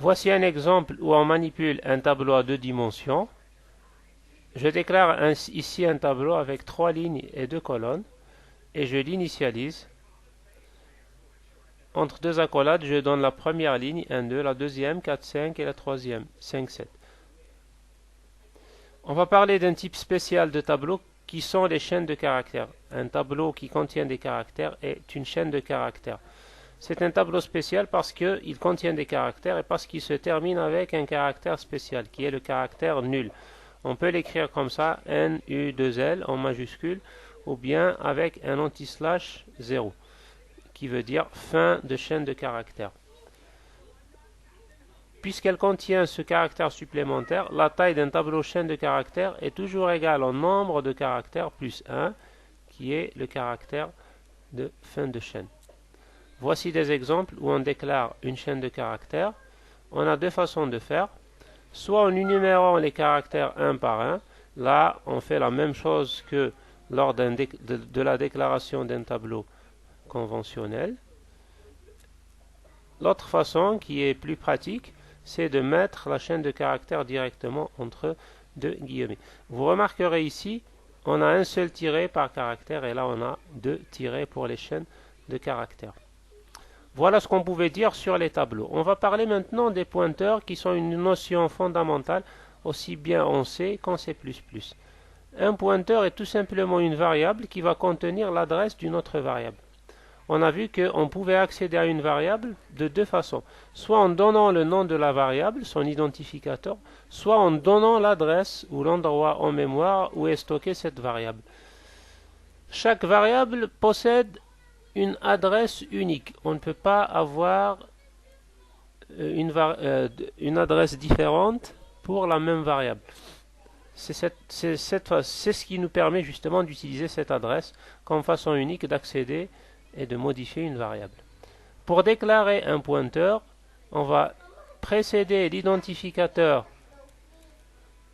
Voici un exemple où on manipule un tableau à 2 dimensions. Je déclare ici un tableau avec 3 lignes et 2 colonnes et je l'initialise. Entre 2 accolades, je donne la première ligne 1, 2, la deuxième 4, 5 et la troisième 5, 7. On va parler d'un type spécial de tableau qui sont les chaînes de caractères. Un tableau qui contient des caractères est une chaîne de caractères. C'est un tableau spécial parce qu'il contient des caractères et parce qu'il se termine avec un caractère spécial qui est le caractère nul. On peut l'écrire comme ça, N-U-2-L en majuscule, ou bien avec un anti-slash 0, qui veut dire fin de chaîne de caractères. Puisqu'elle contient ce caractère supplémentaire, la taille d'un tableau chaîne de caractères est toujours égale au nombre de caractères plus 1, qui est le caractère de fin de chaîne. Voici des exemples où on déclare une chaîne de caractères. On a 2 façons de faire. Soit en énumérant les caractères un par un. Là, on fait la même chose que lors de la déclaration d'un tableau conventionnel. L'autre façon, qui est plus pratique, c'est de mettre la chaîne de caractères directement entre 2 guillemets. Vous remarquerez ici, on a un seul tiret par caractère et là on a 2 tirets pour les chaînes de caractères. Voilà ce qu'on pouvait dire sur les tableaux. On va parler maintenant des pointeurs qui sont une notion fondamentale aussi bien en C qu'en C++. Un pointeur est tout simplement une variable qui va contenir l'adresse d'une autre variable. On a vu qu'on pouvait accéder à une variable de 2 façons. Soit en donnant le nom de la variable, son identificateur, soit en donnant l'adresse ou l'endroit en mémoire où est stockée cette variable. Chaque variable possède une adresse unique. On ne peut pas avoir une adresse différente pour la même variable. C'est ce qui nous permet justement d'utiliser cette adresse comme façon unique d'accéder et de modifier une variable. Pour déclarer un pointeur, on va précéder l'identificateur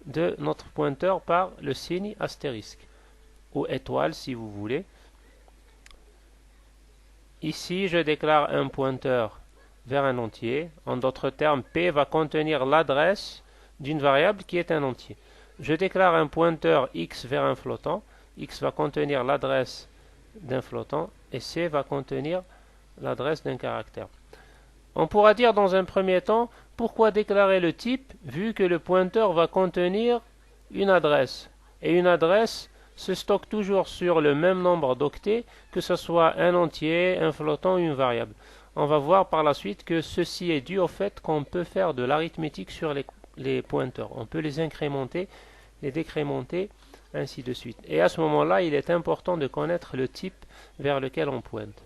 de notre pointeur par le signe astérisque ou étoile si vous voulez. Ici, je déclare un pointeur vers un entier. En d'autres termes, P va contenir l'adresse d'une variable qui est un entier. Je déclare un pointeur X vers un flottant. X va contenir l'adresse d'un flottant et C va contenir l'adresse d'un caractère. On pourra dire dans un premier temps, pourquoi déclarer le type vu que le pointeur va contenir une adresse. Et une adresse se stocke toujours sur le même nombre d'octets, que ce soit un entier, un flottant ou une variable. On va voir par la suite que ceci est dû au fait qu'on peut faire de l'arithmétique sur les pointeurs. On peut les incrémenter, les décrémenter, ainsi de suite. Et à ce moment-là, il est important de connaître le type vers lequel on pointe.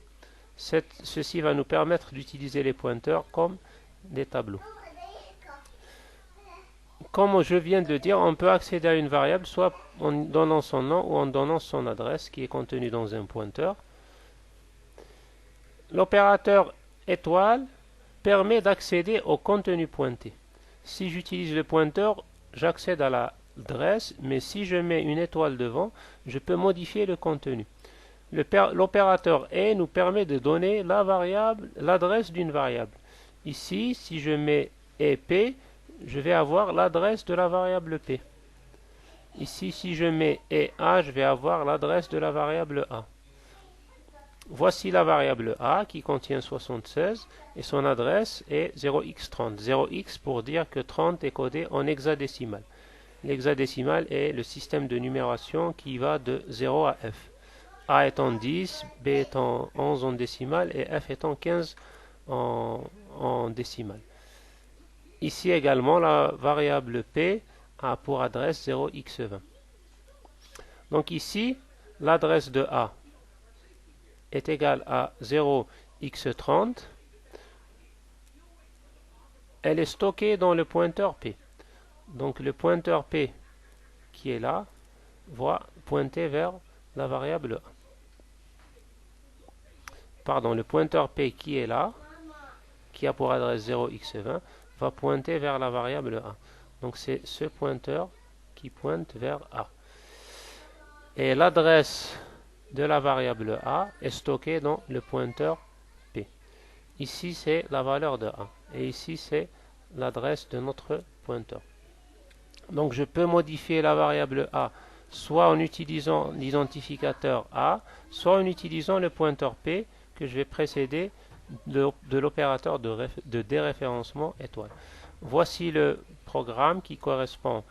Ceci va nous permettre d'utiliser les pointeurs comme des tableaux. Comme je viens de le dire, on peut accéder à une variable soit en donnant son nom ou en donnant son adresse qui est contenue dans un pointeur. L'opérateur étoile permet d'accéder au contenu pointé. Si j'utilise le pointeur, j'accède à l'adresse, mais si je mets une étoile devant, je peux modifier le contenu. L'opérateur et nous permet de donner l'adresse d'une variable. Ici, si je mets EP, je vais avoir l'adresse de la variable P. Ici, si je mets EA, je vais avoir l'adresse de la variable A. Voici la variable A qui contient 76 et son adresse est 0x30. 0x pour dire que 30 est codé en hexadécimal. L'hexadécimal est le système de numération qui va de 0 à F. A étant 10, B étant 11 en décimale et F étant 15 en décimale. Ici également, la variable P a pour adresse 0x20. Donc ici, l'adresse de A est égale à 0x30. Elle est stockée dans le pointeur P. Donc le pointeur P qui est là va pointer vers la variable A. Pardon, le pointeur P qui est là, qui a pour adresse 0x20, va pointer vers la variable A. Donc c'est ce pointeur qui pointe vers A. Et l'adresse de la variable A est stockée dans le pointeur P. Ici c'est la valeur de A. Et ici c'est l'adresse de notre pointeur. Donc je peux modifier la variable a soit en utilisant l'identificateur a, soit en utilisant le pointeur p que je vais précéder de l'opérateur de déréférencement étoile. Voici le programme qui correspond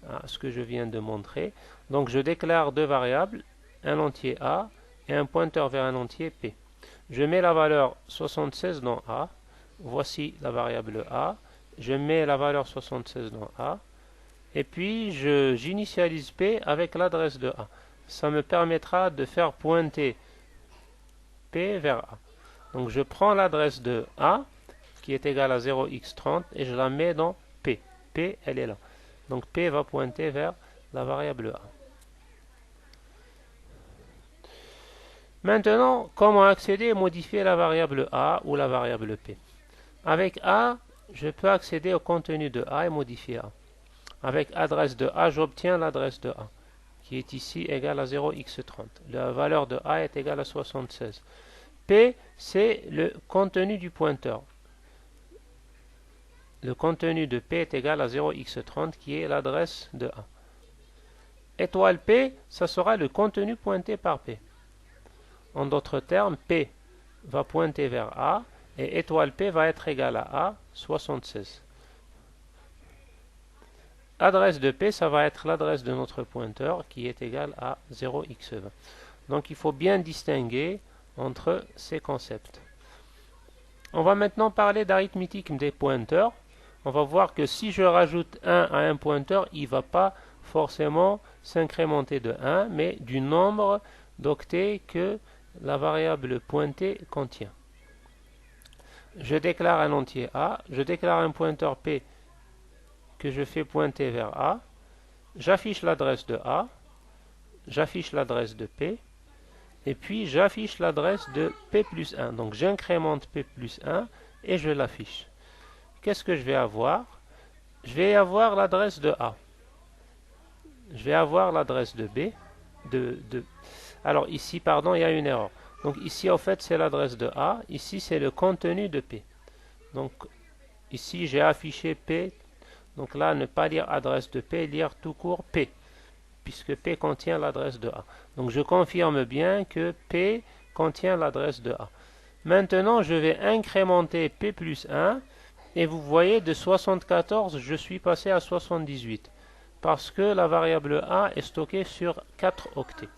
à ce que je viens de montrer. Donc je déclare deux variables, un entier a et un pointeur vers un entier p. Je mets la valeur 76 dans a. Voici la variable a. Je mets la valeur 76 dans a. Et puis j'initialise p avec l'adresse de a. Ça me permettra de faire pointer p vers a. Donc je prends l'adresse de a qui est égale à 0x30 et je la mets dans p. P, elle est là. Donc p va pointer vers la variable a. Maintenant, comment accéder et modifier la variable a ou la variable p? Avec a, je peux accéder au contenu de a et modifier a. Avec adresse de a, j'obtiens l'adresse de a, qui est ici égale à 0x30. La valeur de a est égale à 76. P, c'est le contenu du pointeur. Le contenu de P est égal à 0x30 qui est l'adresse de A. Étoile P, ça sera le contenu pointé par P. En d'autres termes, P va pointer vers A et étoile P va être égal à A, 76. Adresse de P, ça va être l'adresse de notre pointeur qui est égale à 0x20. Donc il faut bien distinguer entre ces concepts. On va maintenant parler d'arithmétique des pointeurs. On va voir que si je rajoute 1 à un pointeur, il ne va pas forcément s'incrémenter de 1, mais du nombre d'octets que la variable pointée contient. Je déclare un entier A, je déclare un pointeur P que je fais pointer vers A, j'affiche l'adresse de A, j'affiche l'adresse de P, et puis j'affiche l'adresse de P plus 1. Donc j'incrémente P plus 1 et je l'affiche. Qu'est-ce que je vais avoir? Je vais avoir l'adresse de A. Je vais avoir l'adresse de B. Alors ici, pardon, il y a une erreur. Donc ici, en fait, c'est l'adresse de A. Ici, c'est le contenu de P. Donc ici, j'ai affiché P. Donc là, ne pas lire adresse de P, lire tout court P, puisque P contient l'adresse de A. Donc je confirme bien que P contient l'adresse de A. Maintenant, je vais incrémenter P plus 1. Et vous voyez, de 74, je suis passé à 78. Parce que la variable A est stockée sur 4 octets.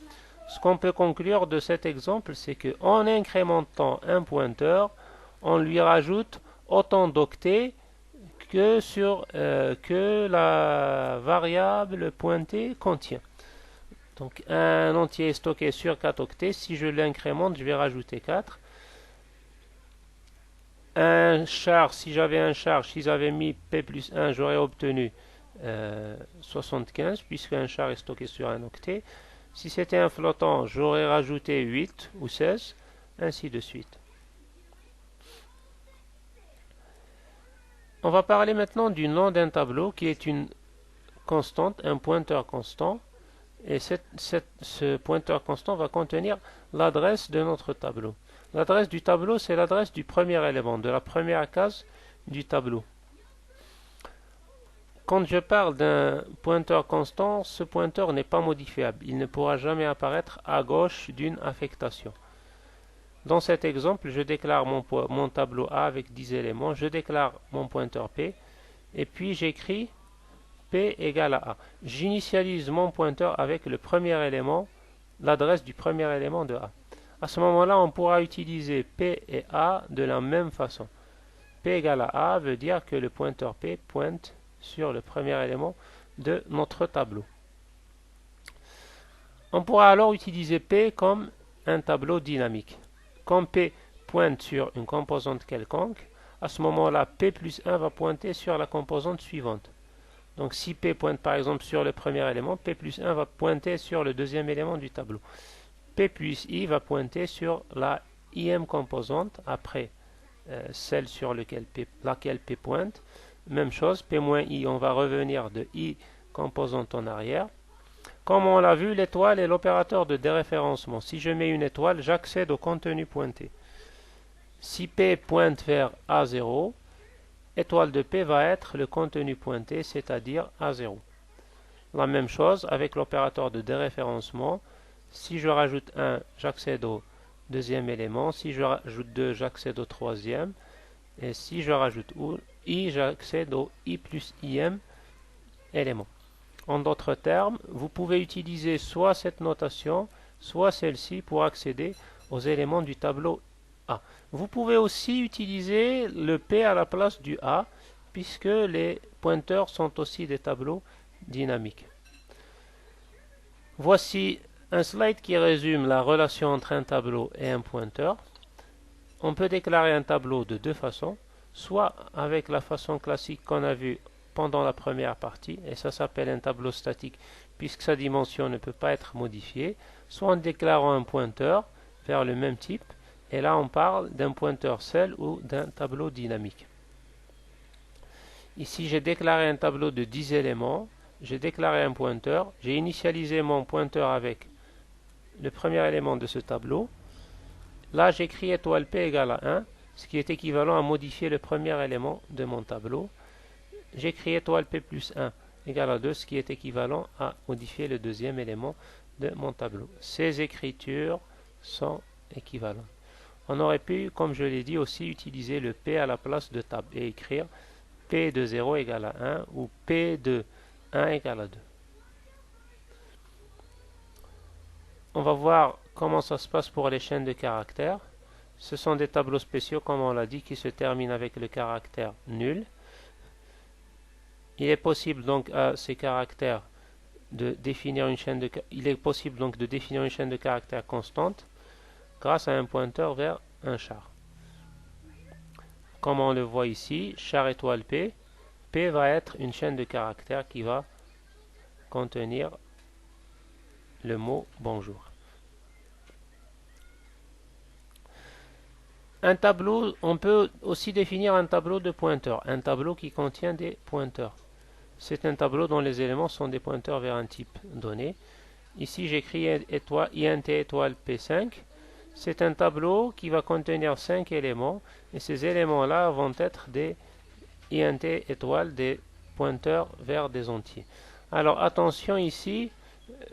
Ce qu'on peut conclure de cet exemple, c'est qu'en incrémentant un pointeur, on lui rajoute autant d'octets que la variable pointée contient. Donc un entier est stocké sur 4 octets. Si je l'incrémente, je vais rajouter 4. Un char, si j'avais un char, si j'avais mis P plus 1, j'aurais obtenu 75, puisque un char est stocké sur un octet. Si c'était un flottant, j'aurais rajouté 8 ou 16, ainsi de suite. On va parler maintenant du nom d'un tableau qui est une constante, un pointeur constant. Et ce pointeur constant va contenir l'adresse de notre tableau. L'adresse du tableau, c'est l'adresse du premier élément, de la première case du tableau. Quand je parle d'un pointeur constant, ce pointeur n'est pas modifiable. Il ne pourra jamais apparaître à gauche d'une affectation. Dans cet exemple, je déclare mon tableau A avec 10 éléments. Je déclare mon pointeur P. Et puis j'écris P égale à A. J'initialise mon pointeur avec le premier élément, l'adresse du premier élément de A. À ce moment-là, on pourra utiliser P et A de la même façon. P égale à A veut dire que le pointeur P pointe sur le premier élément de notre tableau. On pourra alors utiliser P comme un tableau dynamique. Quand P pointe sur une composante quelconque, à ce moment-là, P plus 1 va pointer sur la composante suivante. Donc si P pointe par exemple sur le premier élément, P plus 1 va pointer sur le deuxième élément du tableau. P plus I va pointer sur la ième composante après celle sur laquelle P pointe. Même chose, P moins I, on va revenir de I composante en arrière. Comme on l'a vu, l'étoile est l'opérateur de déréférencement. Si je mets une étoile, j'accède au contenu pointé. Si P pointe vers A0, étoile de P va être le contenu pointé, c'est-à-dire A0. La même chose avec l'opérateur de déréférencement. Si je rajoute 1, j'accède au deuxième élément. Si je rajoute 2, j'accède au troisième. Et si je rajoute I, j'accède au I plus IM élément. En d'autres termes, vous pouvez utiliser soit cette notation, soit celle-ci pour accéder aux éléments du tableau A. Vous pouvez aussi utiliser le P à la place du A, puisque les pointeurs sont aussi des tableaux dynamiques. Voici un slide qui résume la relation entre un tableau et un pointeur. On peut déclarer un tableau de deux façons, soit avec la façon classique qu'on a vue pendant la première partie, et ça s'appelle un tableau statique puisque sa dimension ne peut pas être modifiée, soit en déclarant un pointeur vers le même type, et là on parle d'un pointeur seul ou d'un tableau dynamique. Ici j'ai déclaré un tableau de 10 éléments, j'ai déclaré un pointeur, j'ai initialisé mon pointeur avec le premier élément de ce tableau. Là j'écris étoile P égale à 1, ce qui est équivalent à modifier le premier élément de mon tableau. J'écris étoile P plus 1 égale à 2, ce qui est équivalent à modifier le deuxième élément de mon tableau. Ces écritures sont équivalentes. On aurait pu, comme je l'ai dit, aussi utiliser le P à la place de table et écrire P de 0 égale à 1 ou P de 1 égale à 2. On va voir comment ça se passe pour les chaînes de caractères. Ce sont des tableaux spéciaux, comme on l'a dit, qui se terminent avec le caractère nul. Il est possible donc à ces caractères de définir une chaîne de caractères constante grâce à un pointeur vers un char. Comme on le voit ici, char étoile P, P va être une chaîne de caractères qui va contenir le mot bonjour. Un tableau, on peut aussi définir un tableau de pointeurs, un tableau qui contient des pointeurs. C'est un tableau dont les éléments sont des pointeurs vers un type donné. Ici, j'écris int étoile P5. C'est un tableau qui va contenir 5 éléments, et ces éléments-là vont être des int étoile, des pointeurs vers des entiers. Alors attention ici,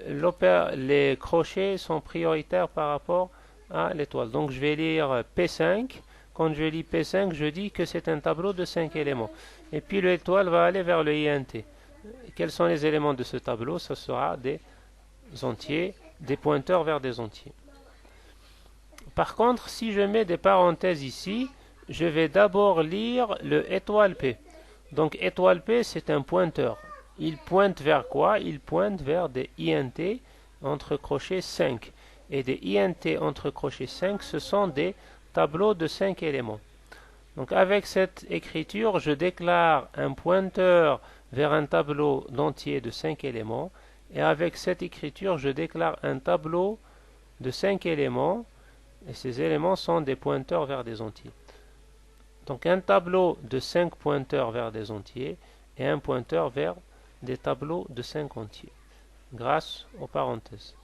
les crochets sont prioritaires par rapport à l'étoile. Donc je vais lire P5. Quand je lis P5, je dis que c'est un tableau de 5 éléments. Et puis l'étoile va aller vers le int. Quels sont les éléments de ce tableau? Ce sera des entiers, des pointeurs vers des entiers. Par contre, si je mets des parenthèses ici, je vais d'abord lire le étoile P. Donc étoile P, c'est un pointeur. Il pointe vers quoi? Il pointe vers des int entre crochets 5. Et des int entre crochets 5, ce sont des tableaux de 5 éléments. Donc avec cette écriture, je déclare un pointeur vers un tableau d'entiers de 5 éléments. Et avec cette écriture, je déclare un tableau de 5 éléments. Et ces éléments sont des pointeurs vers des entiers. Donc un tableau de 5 pointeurs vers des entiers et un pointeur vers des tableaux de 5 entiers, grâce aux parenthèses.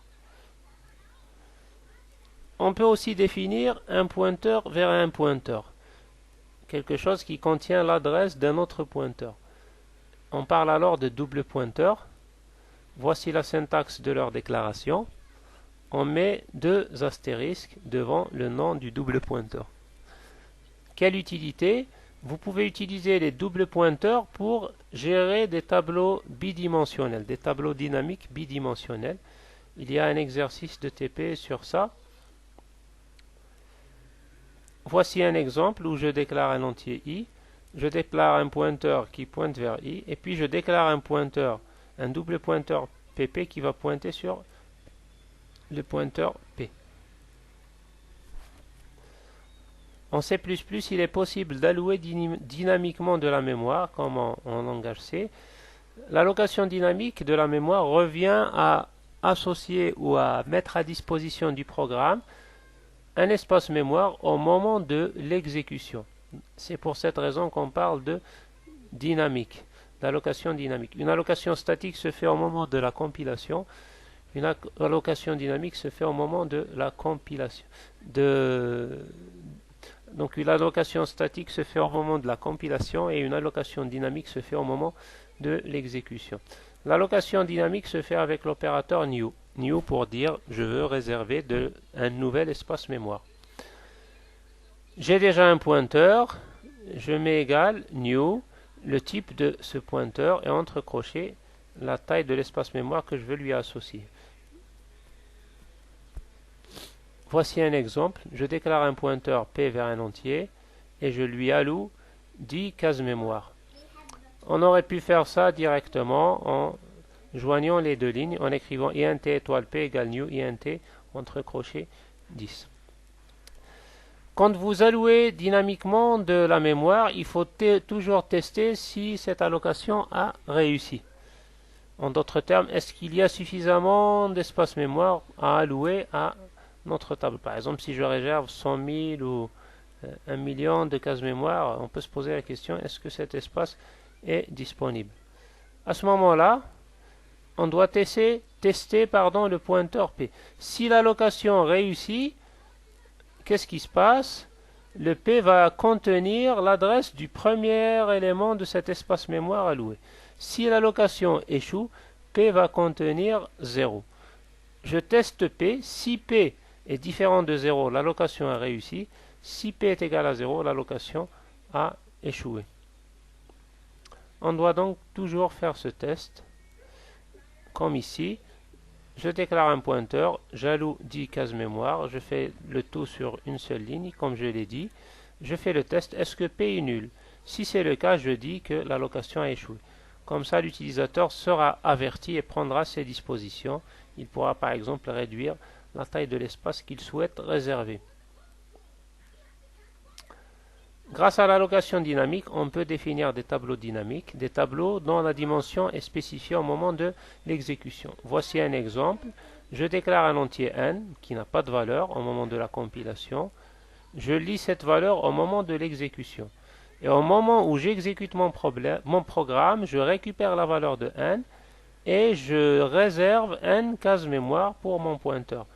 On peut aussi définir un pointeur vers un pointeur, quelque chose qui contient l'adresse d'un autre pointeur. On parle alors de double pointeur. Voici la syntaxe de leur déclaration. On met 2 astérisques devant le nom du double pointeur. Quelle utilité? Vous pouvez utiliser les doubles pointeurs pour gérer des tableaux bidimensionnels, des tableaux dynamiques bidimensionnels. Il y a un exercice de TP sur ça. Voici un exemple où je déclare un entier i, je déclare un pointeur qui pointe vers i, et puis je déclare un pointeur, un double pointeur pp qui va pointer sur le pointeur p. En C++, il est possible d'allouer dynamiquement de la mémoire, comme en langage C. L'allocation dynamique de la mémoire revient à associer ou à mettre à disposition du programme un espace mémoire au moment de l'exécution. C'est pour cette raison qu'on parle de dynamique, d'allocation dynamique. Une allocation statique se fait au moment de la compilation. Une allocation dynamique se fait au moment de la compilation, Donc une allocation statique se fait au moment de la compilation et une allocation dynamique se fait au moment de l'exécution. L'allocation dynamique se fait avec l'opérateur new. New pour dire je veux réserver un nouvel espace mémoire. J'ai déjà un pointeur, je mets égal new, le type de ce pointeur et entre crochets la taille de l'espace mémoire que je veux lui associer. Voici un exemple, je déclare un pointeur P vers un entier et je lui alloue 10 cases mémoire. On aurait pu faire ça directement en joignant les deux lignes, en écrivant int étoile P égale new int entre crochets 10. Quand vous allouez dynamiquement de la mémoire, il faut toujours tester si cette allocation a réussi. En d'autres termes, est-ce qu'il y a suffisamment d'espace mémoire à allouer à notre table? Par exemple, si je réserve 100 000 ou 1 million de cases mémoire, on peut se poser la question, est-ce que cet espace est disponible? À ce moment-là, on doit tester le pointeur P. Si l'allocation réussit, qu'est-ce qui se passe? Le P va contenir l'adresse du premier élément de cet espace mémoire alloué. Si l'allocation échoue, P va contenir 0. Je teste P. Si P est différent de 0, l'allocation a réussi. Si P est égal à 0, l'allocation a échoué. On doit donc toujours faire ce test. Comme ici, je déclare un pointeur, j'alloue 10 cases mémoire, je fais le tout sur une seule ligne, comme je l'ai dit. Je fais le test, est-ce que P est nul? Si c'est le cas, je dis que l'allocation a échoué. Comme ça, l'utilisateur sera averti et prendra ses dispositions. Il pourra par exemple réduire la taille de l'espace qu'il souhaite réserver. Grâce à l'allocation dynamique, on peut définir des tableaux dynamiques, des tableaux dont la dimension est spécifiée au moment de l'exécution. Voici un exemple. Je déclare un entier n qui n'a pas de valeur au moment de la compilation. Je lis cette valeur au moment de l'exécution. Et au moment où j'exécute mon programme, je récupère la valeur de n et je réserve n cases mémoire pour mon pointeur.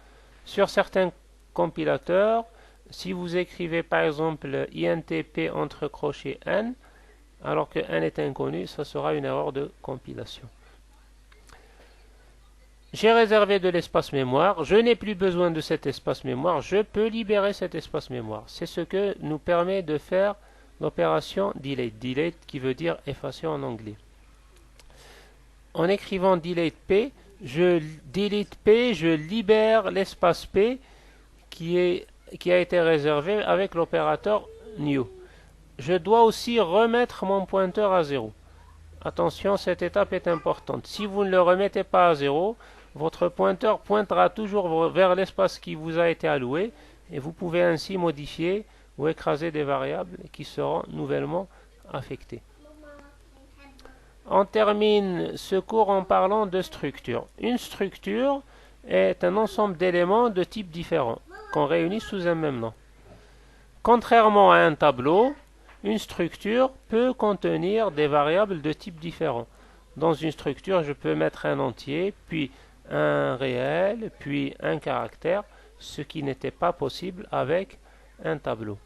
Sur certains compilateurs, si vous écrivez par exemple intp entre crochets n, alors que n est inconnu, ça sera une erreur de compilation. J'ai réservé de l'espace mémoire, je n'ai plus besoin de cet espace mémoire, je peux libérer cet espace mémoire. C'est ce que nous permet de faire l'opération delete. Delete qui veut dire effacer en anglais. En écrivant delete P, je libère l'espace P qui a été réservé avec l'opérateur new. Je dois aussi remettre mon pointeur à 0. Attention, cette étape est importante. Si vous ne le remettez pas à 0, votre pointeur pointera toujours vers l'espace qui vous a été alloué et vous pouvez ainsi modifier ou écraser des variables qui seront nouvellement affectées. On termine ce cours en parlant de structure. Une structure est un ensemble d'éléments de types différents qu'on réunit sous un même nom. Contrairement à un tableau, une structure peut contenir des variables de types différents. Dans une structure, je peux mettre un entier, puis un réel, puis un caractère, ce qui n'était pas possible avec un tableau.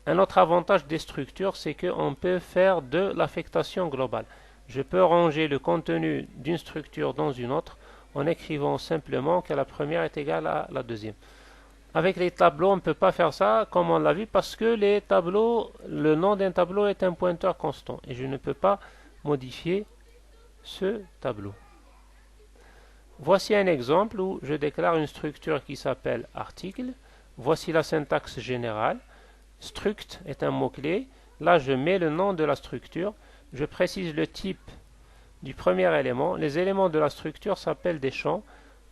Un autre avantage des structures, c'est qu'on peut faire de l'affectation globale. Je peux ranger le contenu d'une structure dans une autre en écrivant simplement que la première est égale à la deuxième. Avec les tableaux, on ne peut pas faire ça comme on l'a vu parce que les tableaux, le nom d'un tableau est un pointeur constant et je ne peux pas modifier ce tableau. Voici un exemple où je déclare une structure qui s'appelle article. Voici la syntaxe générale. Struct est un mot-clé. Là, je mets le nom de la structure. Je précise le type du premier élément. Les éléments de la structure s'appellent des champs.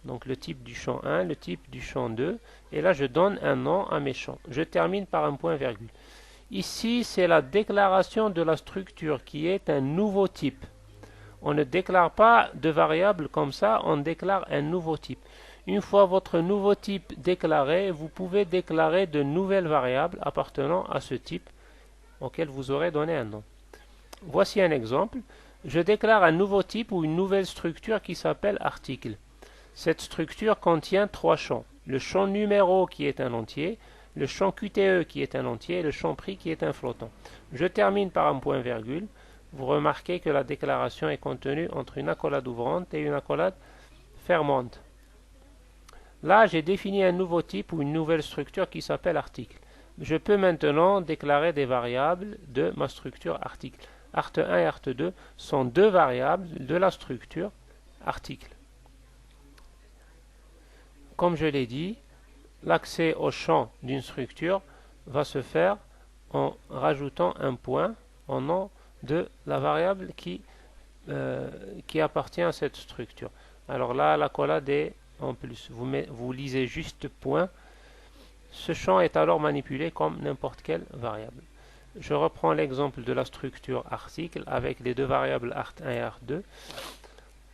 Donc le type du champ 1, le type du champ 2. Et là, je donne un nom à mes champs. Je termine par un point virgule. Ici, c'est la déclaration de la structure qui est un nouveau type. On ne déclare pas de variable comme ça, on déclare un nouveau type. Une fois votre nouveau type déclaré, vous pouvez déclarer de nouvelles variables appartenant à ce type auquel vous aurez donné un nom. Voici un exemple. Je déclare un nouveau type ou une nouvelle structure qui s'appelle article. Cette structure contient trois champs. Le champ numéro qui est un entier, le champ QTE qui est un entier et le champ prix qui est un flottant. Je termine par un point virgule. Vous remarquez que la déclaration est contenue entre une accolade ouvrante et une accolade fermante. Là, j'ai défini un nouveau type ou une nouvelle structure qui s'appelle article. Je peux maintenant déclarer des variables de ma structure article. Art1 et art2 sont deux variables de la structure article. Comme je l'ai dit, l'accès au champ d'une structure va se faire en rajoutant un point au nom de la variable qui appartient à cette structure. Alors là, l'accolade est en plus. Vous lisez juste point. Ce champ est alors manipulé comme n'importe quelle variable. Je reprends l'exemple de la structure article avec les deux variables art1 et art2.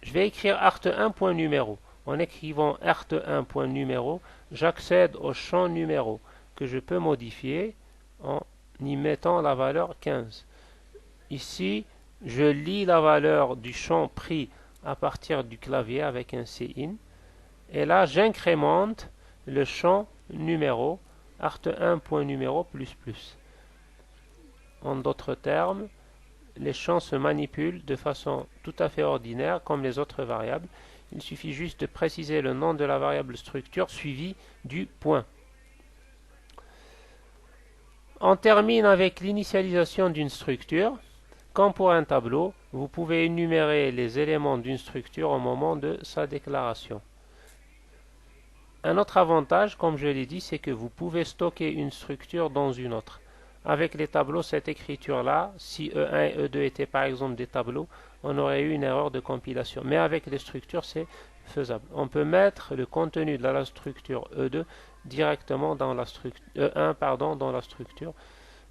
Je vais écrire art1 point numéro. En écrivant art1 point numéro, j'accède au champ numéro que je peux modifier en y mettant la valeur 15. Ici, je lis la valeur du champ prix à partir du clavier avec un CIN. Et là, j'incrémente le champ numéro, art1.numéro++. En d'autres termes, les champs se manipulent de façon tout à fait ordinaire comme les autres variables. Il suffit juste de préciser le nom de la variable structure suivi du point. On termine avec l'initialisation d'une structure. Comme pour un tableau, vous pouvez énumérer les éléments d'une structure au moment de sa déclaration. Un autre avantage, comme je l'ai dit, c'est que vous pouvez stocker une structure dans une autre. Avec les tableaux, cette écriture-là, si E1 et E2 étaient par exemple des tableaux, on aurait eu une erreur de compilation. Mais avec les structures, c'est faisable. On peut mettre le contenu de la structure E2 directement dans la structure E1, dans la structure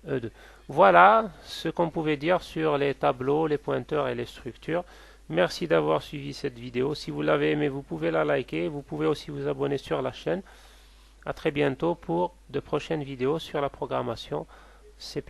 E2. Voilà ce qu'on pouvait dire sur les tableaux, les pointeurs et les structures. Merci d'avoir suivi cette vidéo. Si vous l'avez aimé, vous pouvez la liker. Vous pouvez aussi vous abonner sur la chaîne. À très bientôt pour de prochaines vidéos sur la programmation C++.